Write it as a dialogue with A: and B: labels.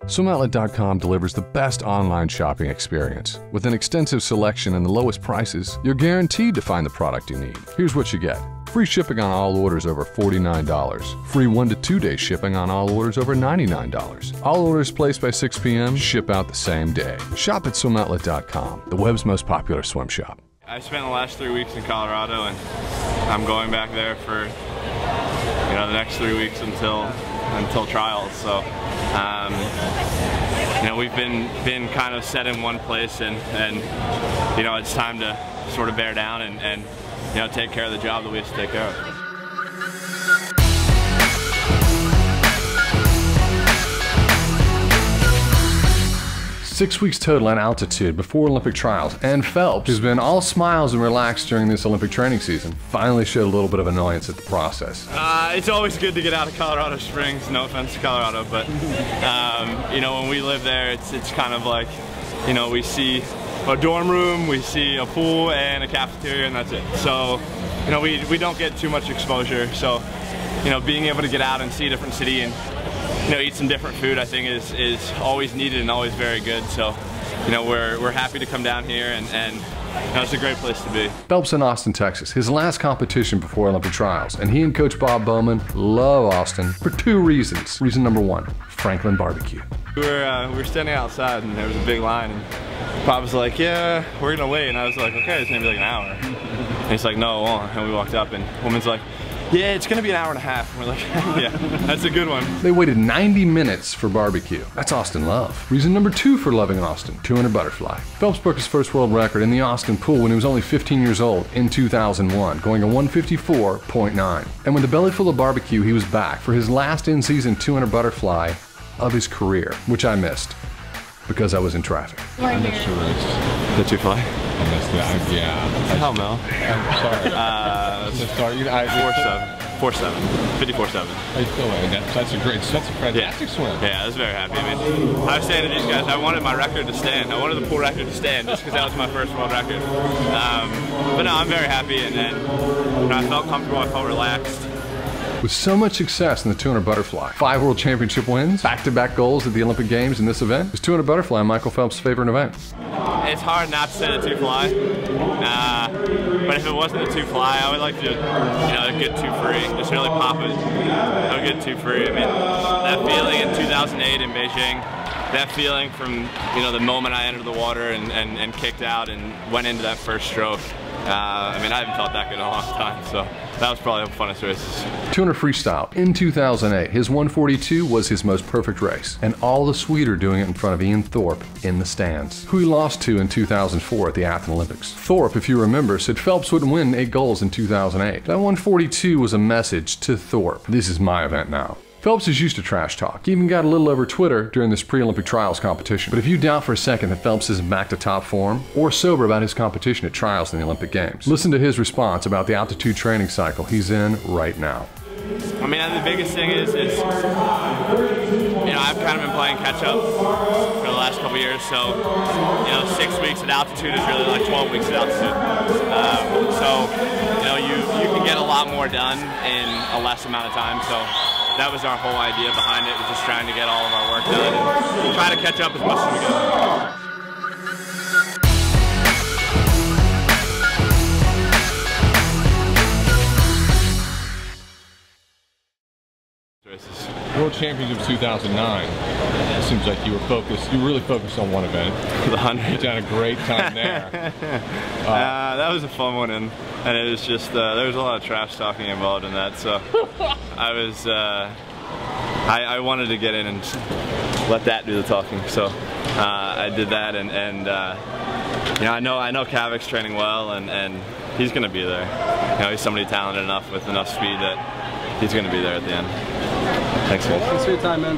A: SwimOutlet.com delivers the best online shopping experience. With an extensive selection and the lowest prices, you're guaranteed to find the product you need. Here's what you get. Free shipping on all orders over $49. Free 1 to 2 day shipping on all orders over $99. All orders placed by 6 p.m. ship out the same day. Shop at SwimOutlet.com, the web's most popular swim shop.
B: I spent the last 3 weeks in Colorado, and I'm going back there for the next 3 weeks until trials. So we've been kind of set in one place, and it's time to sort of bear down and take care of the job that we have to take care of.
A: 6 weeks total at altitude before Olympic trials, and Phelps, who's been all smiles and relaxed during this Olympic training season, finally showed a little bit of annoyance at the process.
B: It's always good to get out of Colorado Springs, no offense to Colorado, but when we live there, it's kind of like, we see a dorm room, we see a pool and a cafeteria, and that's it. So, we don't get too much exposure. So, being able to get out and see a different city and eat some different food, I think is always needed and always very good. So, we're happy to come down here, and it's a great place to be.
A: Phelps in Austin, Texas, his last competition before Olympic trials, and he and Coach Bob Bowman love Austin for 2 reasons. Reason number 1, Franklin barbecue.
B: We were standing outside, and there was a big line, and Bob was like, "Yeah, we're gonna wait," and I was like, "Okay, it's gonna be like an hour." And he's like, "No, it won't." And we walked up, and the woman's like, "Yeah, it's gonna be an hour and a half." And we're like, "Yeah, that's a good one."
A: They waited 90 minutes for barbecue. That's Austin love. Reason number 2 for loving Austin, 200 butterfly. Phelps broke his first world record in the Austin pool when he was only 15 years old in 2001, going a 154.9. And with a belly full of barbecue, he was back for his last in-season 200 butterfly of his career, which I missed because I was in traffic.
C: I missed your race.
B: Did you fly?
C: I missed that. Yeah.
B: Hell no.
C: I'm sorry.
B: 4.7. 54.7.
C: That's a fantastic swim.
B: Yeah, I was very happy. I mean, I was saying to these guys, I wanted my record to stand. I wanted the pool record to stand just because that was my first world record. But no, I'm very happy, and I felt comfortable. I felt relaxed.
A: With so much success in the 200 butterfly, 5 world championship wins, back-to-back golds at the Olympic Games in this event, is 200 butterfly Michael Phelps' favorite event?
B: It's hard not to say the 2 fly, but if it wasn't a 2 fly, I would like to, a good 2 free, just really pop it, a good 2 free. I mean, that feeling in 2008 in Beijing, that feeling from the moment I entered the water and kicked out and went into that first stroke. I mean, I haven't felt that good in a long time, so that was probably the funnest races. 200
A: freestyle. In 2008, his 142 was his most perfect race, and all the sweeter doing it in front of Ian Thorpe in the stands, who he lost to in 2004 at the Athens Olympics. Thorpe, if you remember, said Phelps would win 8 golds in 2008. That 142 was a message to Thorpe. This is my event now. Phelps is used to trash talk. He even got a little over Twitter during this pre-Olympic trials competition. But if you doubt for a second that Phelps isn't back to top form or sober about his competition at trials in the Olympic Games, listen to his response about the altitude training cycle he's in right now.
B: I mean, the biggest thing is I've kind of been playing catch up for the last couple years. So 6 weeks at altitude is really like 12 weeks at altitude. You can get a lot more done in a less amount of time. So that was our whole idea behind it, was just trying to get all of our work done and try to catch up as much as we can.
C: World Championship 2009. It seems like you were really focused on one event.
B: The 100.
C: You had a great time there.
B: That was a fun one, and it was just there was a lot of trash talking involved in that. So I wanted to get in and let that do the talking. So I did that, and I know Kavic's training well, and he's going to be there. He's somebody talented enough with enough speed that he's going to be there at the end. Thanks, guys.
D: Thanks for your time, man.